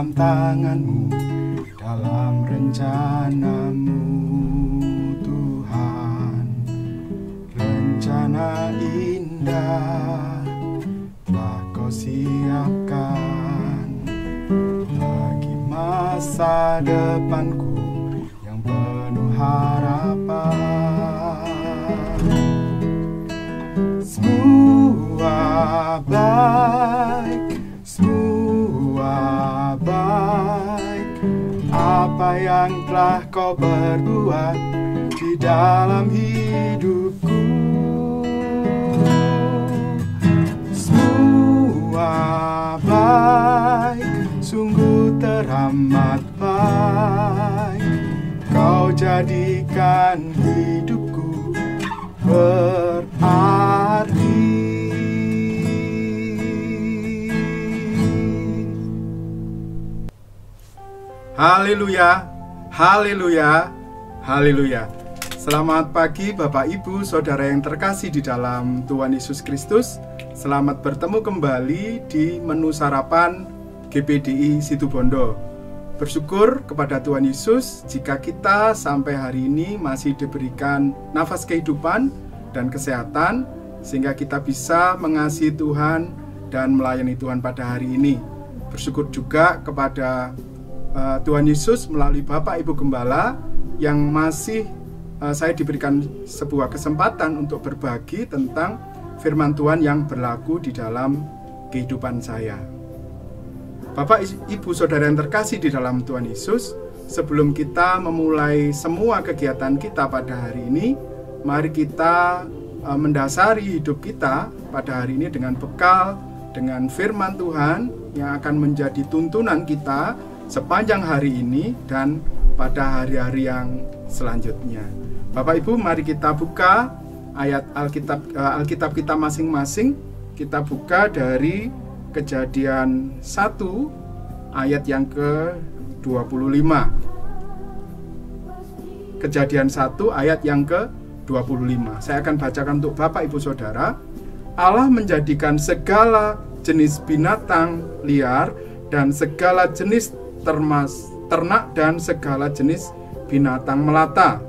dalam tangan-Mu, dalam rencana-Mu Tuhan. Rencana indah telah Kau siapkan bagi masa depanku yang penuh harapan. Semua baik, semua baik, apa yang telah Kau berbuat di dalam hidupku. Semua baik, sungguh teramat baik, Kau jadikan hidupku berarti. Haleluya, haleluya, haleluya. Selamat pagi Bapak Ibu, Saudara yang terkasih di dalam Tuhan Yesus Kristus. Selamat bertemu kembali di menu sarapan GPDI Situbondo. Bersyukur kepada Tuhan Yesus jika kita sampai hari ini masih diberikan nafas kehidupan dan kesehatan, sehingga kita bisa mengasihi Tuhan dan melayani Tuhan pada hari ini. Bersyukur juga kepada Tuhan Yesus melalui Bapak Ibu Gembala yang masih saya diberikan sebuah kesempatan untuk berbagi tentang firman Tuhan yang berlaku di dalam kehidupan saya. Bapak Ibu Saudara yang terkasih di dalam Tuhan Yesus, sebelum kita memulai semua kegiatan kita pada hari ini, mari kita mendasari hidup kita pada hari ini dengan bekal, dengan firman Tuhan yang akan menjadi tuntunan kita sepanjang hari ini dan pada hari-hari yang selanjutnya. Bapak Ibu, mari kita buka ayat Alkitab kita masing-masing. Kita buka dari Kejadian 1 ayat yang ke-25. Kejadian 1 ayat yang ke-25. Saya akan bacakan untuk Bapak Ibu Saudara. Allah menjadikan segala jenis binatang liar dan segala jenis ternak dan segala jenis binatang melata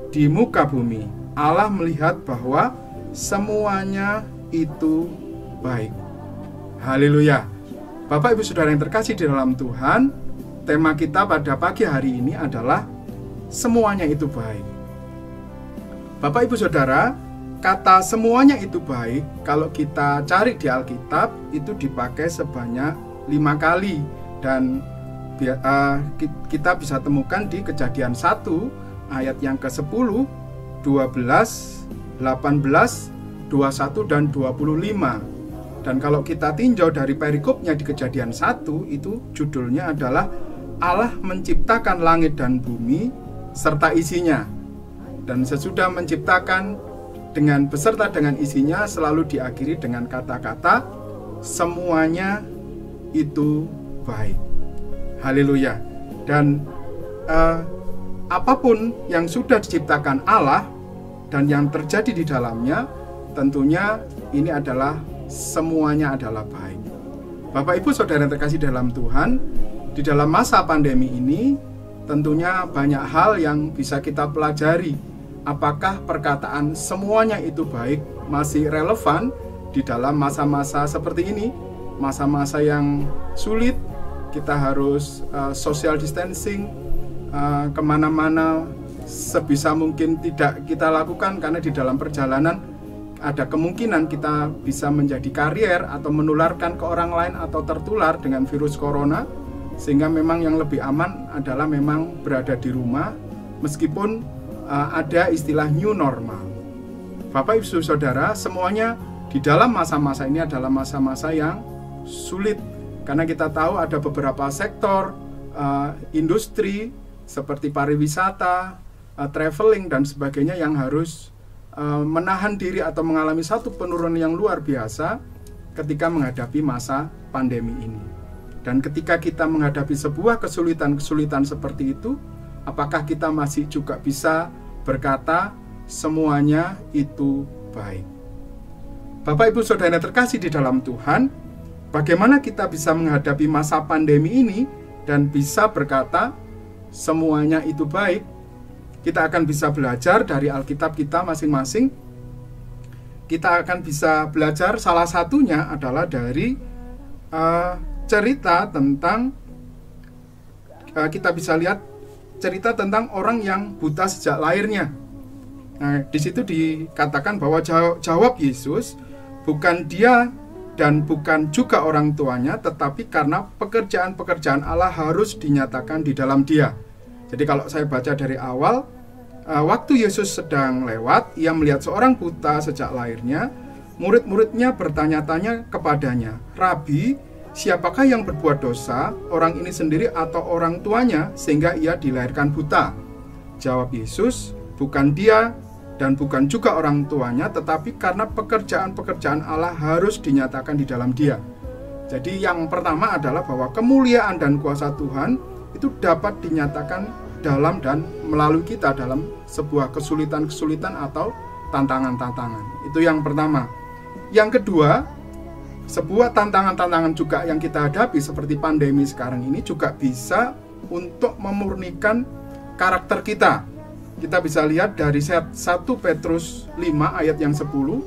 di muka bumi. Allah melihat bahwa semuanya itu baik. Haleluya. Bapak Ibu Saudara yang terkasih di dalam Tuhan, tema kita pada pagi hari ini adalah semuanya itu baik. Bapak Ibu Saudara, kata semuanya itu baik, kalau kita cari di Alkitab, itu dipakai sebanyak 5 kali. Dan kita bisa temukan di Kejadian 1 ayat yang ke-10, 12, 18, 21 dan 25. Dan kalau kita tinjau dari perikopnya di Kejadian 1, itu judulnya adalah Allah menciptakan langit dan bumi serta isinya. Dan sesudah menciptakan beserta dengan isinya selalu diakhiri dengan kata-kata semuanya itu baik. Haleluya. Dan apapun yang sudah diciptakan Allah dan yang terjadi di dalamnya, tentunya ini adalah semuanya adalah baik. Bapak Ibu Saudara yang terkasih dalam Tuhan, di dalam masa pandemi ini tentunya banyak hal yang bisa kita pelajari. Apakah perkataan semuanya itu baik masih relevan di dalam masa-masa seperti ini? Masa-masa yang sulit, kita harus social distancing, kemana-mana sebisa mungkin tidak kita lakukan, karena di dalam perjalanan ada kemungkinan kita bisa menjadi karier atau menularkan ke orang lain atau tertular dengan virus corona. Sehingga memang yang lebih aman adalah memang berada di rumah, meskipun ada istilah new normal. Bapak Ibu Saudara, semuanya di dalam masa-masa ini adalah masa-masa yang sulit, karena kita tahu ada beberapa sektor industri seperti pariwisata, traveling dan sebagainya yang harus menahan diri atau mengalami satu penurunan yang luar biasa ketika menghadapi masa pandemi ini. Dan ketika kita menghadapi sebuah kesulitan-kesulitan seperti itu, apakah kita masih juga bisa berkata semuanya itu baik? Bapak Ibu Saudara yang terkasih di dalam Tuhan, bagaimana kita bisa menghadapi masa pandemi ini dan bisa berkata semuanya itu baik. Kita akan bisa belajar dari Alkitab kita masing-masing. Kita akan bisa belajar, salah satunya adalah dari cerita tentang kita bisa lihat cerita tentang orang yang buta sejak lahirnya. Nah, di situ dikatakan bahwa jawab Yesus, bukan dia dan bukan juga orang tuanya, tetapi karena pekerjaan-pekerjaan Allah harus dinyatakan di dalam dia. Jadi kalau saya baca dari awal, waktu Yesus sedang lewat, ia melihat seorang buta sejak lahirnya. Murid-muridnya bertanya-tanya kepadanya, "Rabi, siapakah yang berbuat dosa, orang ini sendiri atau orang tuanya, sehingga ia dilahirkan buta?" Jawab Yesus, bukan dia dan bukan juga orang tuanya, tetapi karena pekerjaan-pekerjaan Allah harus dinyatakan di dalam dia. Jadi yang pertama adalah bahwa kemuliaan dan kuasa Tuhan itu dapat dinyatakan dalam dan melalui kita dalam sebuah kesulitan-kesulitan atau tantangan-tantangan. Itu yang pertama. Yang kedua, sebuah tantangan-tantangan juga yang kita hadapi seperti pandemi sekarang ini juga bisa untuk memurnikan karakter kita. Kita bisa lihat dari 1 Petrus 5 ayat yang 10,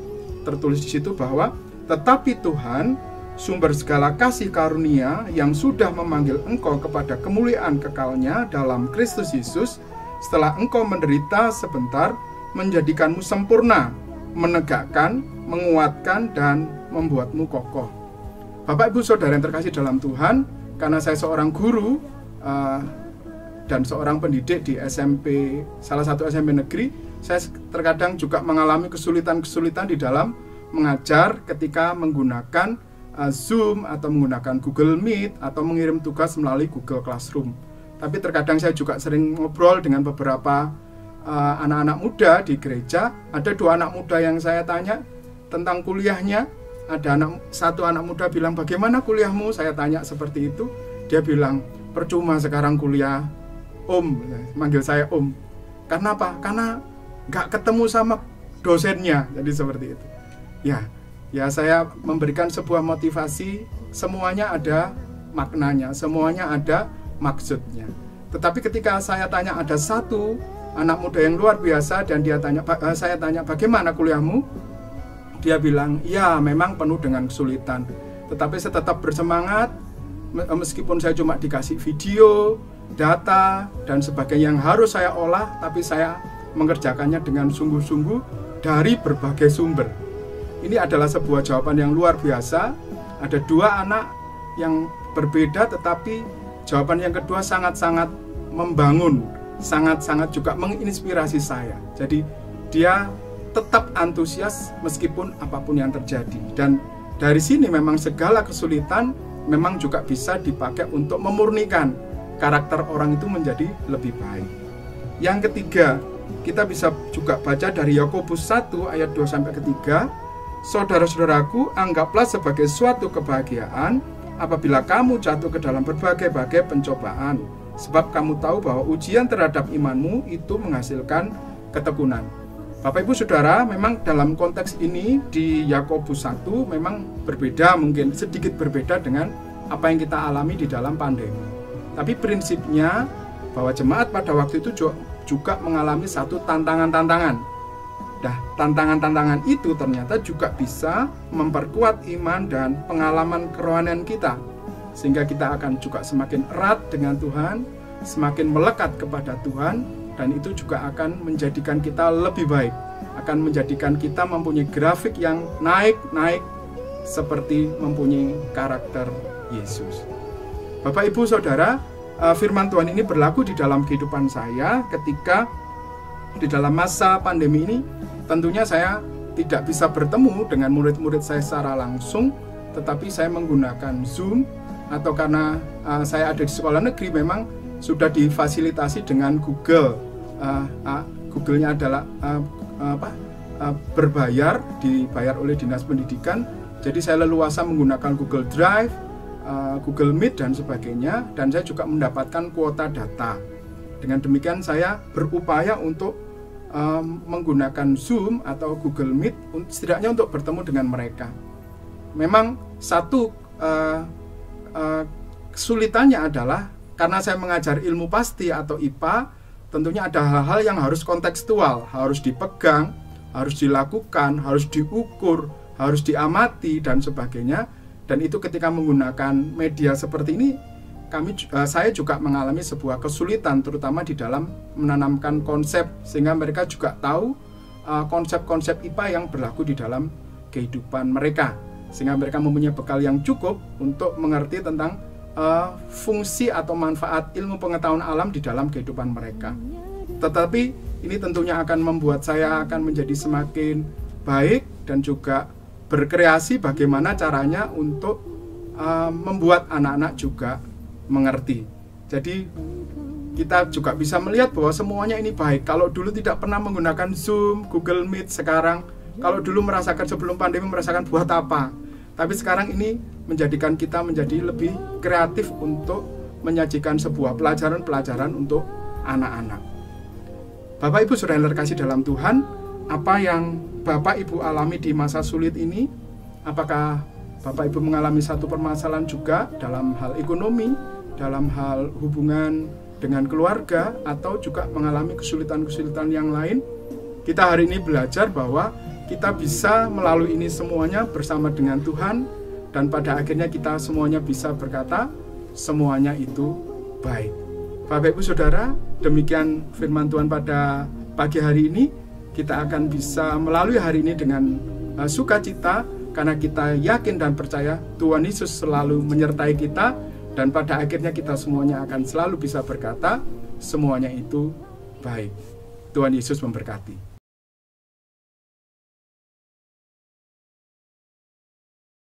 tertulis di situ bahwa tetapi Tuhan, sumber segala kasih karunia yang sudah memanggil engkau kepada kemuliaan kekalnya dalam Kristus Yesus, setelah engkau menderita sebentar, menjadikanmu sempurna, menegakkan, menguatkan, dan membuatmu kokoh. Bapak, Ibu, Saudara yang terkasih dalam Tuhan, karena saya seorang guru dan seorang pendidik di SMP, salah satu SMP negeri, saya terkadang juga mengalami kesulitan-kesulitan di dalam mengajar ketika menggunakan Zoom atau menggunakan Google Meet atau mengirim tugas melalui Google Classroom. Tapi terkadang saya juga sering ngobrol dengan beberapa anak-anak muda di gereja. Ada 2 anak muda yang saya tanya tentang kuliahnya. Ada satu anak muda bilang, "Bagaimana kuliahmu?" Saya tanya seperti itu. Dia bilang, "Percuma sekarang kuliah, Om." Manggil saya Om. Karena apa? Karena nggak ketemu sama dosennya. Jadi seperti itu. Ya saya memberikan sebuah motivasi. Semuanya ada maknanya, semuanya ada maksudnya. Tetapi ketika saya tanya ada satu anak muda yang luar biasa dan saya tanya, "Bagaimana kuliahmu?" Dia bilang, "Ya, memang penuh dengan kesulitan. Tetapi saya tetap bersemangat, meskipun saya cuma dikasih video, data, dan sebagainya yang harus saya olah, tapi saya mengerjakannya dengan sungguh-sungguh dari berbagai sumber." Ini adalah sebuah jawaban yang luar biasa. Ada 2 anak yang berbeda, tetapi jawaban yang kedua sangat-sangat membangun, sangat-sangat juga menginspirasi saya. Jadi dia tetap antusias meskipun apapun yang terjadi. Dan dari sini memang segala kesulitan memang juga bisa dipakai untuk memurnikan karakter orang itu menjadi lebih baik. Yang ketiga, kita bisa juga baca dari Yakobus 1 ayat 2-3. "Saudara-saudaraku, anggaplah sebagai suatu kebahagiaan apabila kamu jatuh ke dalam berbagai-bagai pencobaan, sebab kamu tahu bahwa ujian terhadap imanmu itu menghasilkan ketekunan." Bapak, Ibu, Saudara, memang dalam konteks ini di Yakobus 1 memang berbeda, mungkin sedikit berbeda dengan apa yang kita alami di dalam pandemi. Tapi prinsipnya bahwa jemaat pada waktu itu juga mengalami satu tantangan-tantangan. Nah, tantangan-tantangan itu ternyata juga bisa memperkuat iman dan pengalaman kerohanian kita, sehingga kita akan juga semakin erat dengan Tuhan, semakin melekat kepada Tuhan, dan itu juga akan menjadikan kita lebih baik, akan menjadikan kita mempunyai grafik yang naik seperti mempunyai karakter Yesus. Bapak, Ibu, Saudara, firman Tuhan ini berlaku di dalam kehidupan saya ketika di dalam masa pandemi ini. Tentunya saya tidak bisa bertemu dengan murid-murid saya secara langsung, tetapi saya menggunakan Zoom, atau karena saya ada di sekolah negeri memang sudah difasilitasi dengan Google. Google-nya adalah berbayar, dibayar oleh Dinas Pendidikan. Jadi saya leluasa menggunakan Google Drive, Google Meet, dan sebagainya, dan saya juga mendapatkan kuota data. Dengan demikian saya berupaya untuk menggunakan Zoom atau Google Meet setidaknya untuk bertemu dengan mereka. Memang satu kesulitannya adalah karena saya mengajar ilmu pasti atau IPA, tentunya ada hal-hal yang harus kontekstual, harus dipegang, harus dilakukan, harus diukur, harus diamati dan sebagainya. Dan itu ketika menggunakan media seperti ini, saya juga mengalami sebuah kesulitan, terutama di dalam menanamkan konsep, sehingga mereka juga tahu konsep-konsep IPA yang berlaku di dalam kehidupan mereka, sehingga mereka mempunyai bekal yang cukup untuk mengerti tentang fungsi atau manfaat ilmu pengetahuan alam di dalam kehidupan mereka. Tetapi ini tentunya akan membuat saya akan menjadi semakin baik dan juga berkreasi bagaimana caranya untuk membuat anak-anak juga mengerti. Jadi kita juga bisa melihat bahwa semuanya ini baik. Kalau dulu tidak pernah menggunakan Zoom, Google Meet, sekarang kalau dulu merasakan sebelum pandemi merasakan buat apa. Tapi sekarang ini menjadikan kita menjadi lebih kreatif untuk menyajikan sebuah pelajaran-pelajaran untuk anak-anak. Bapak Ibu Saudara yang terkasih dalam Tuhan, apa yang Bapak Ibu alami di masa sulit ini? Apakah Bapak Ibu mengalami satu permasalahan juga dalam hal ekonomi, dalam hal hubungan dengan keluarga, atau juga mengalami kesulitan-kesulitan yang lain? Kita hari ini belajar bahwa kita bisa melalui ini semuanya bersama dengan Tuhan, dan pada akhirnya kita semuanya bisa berkata, semuanya itu baik. Bapak Ibu Saudara, demikian firman Tuhan pada pagi hari ini. Kita akan bisa melalui hari ini dengan sukacita, karena kita yakin dan percaya Tuhan Yesus selalu menyertai kita, dan pada akhirnya kita semuanya akan selalu bisa berkata, semuanya itu baik. Tuhan Yesus memberkati.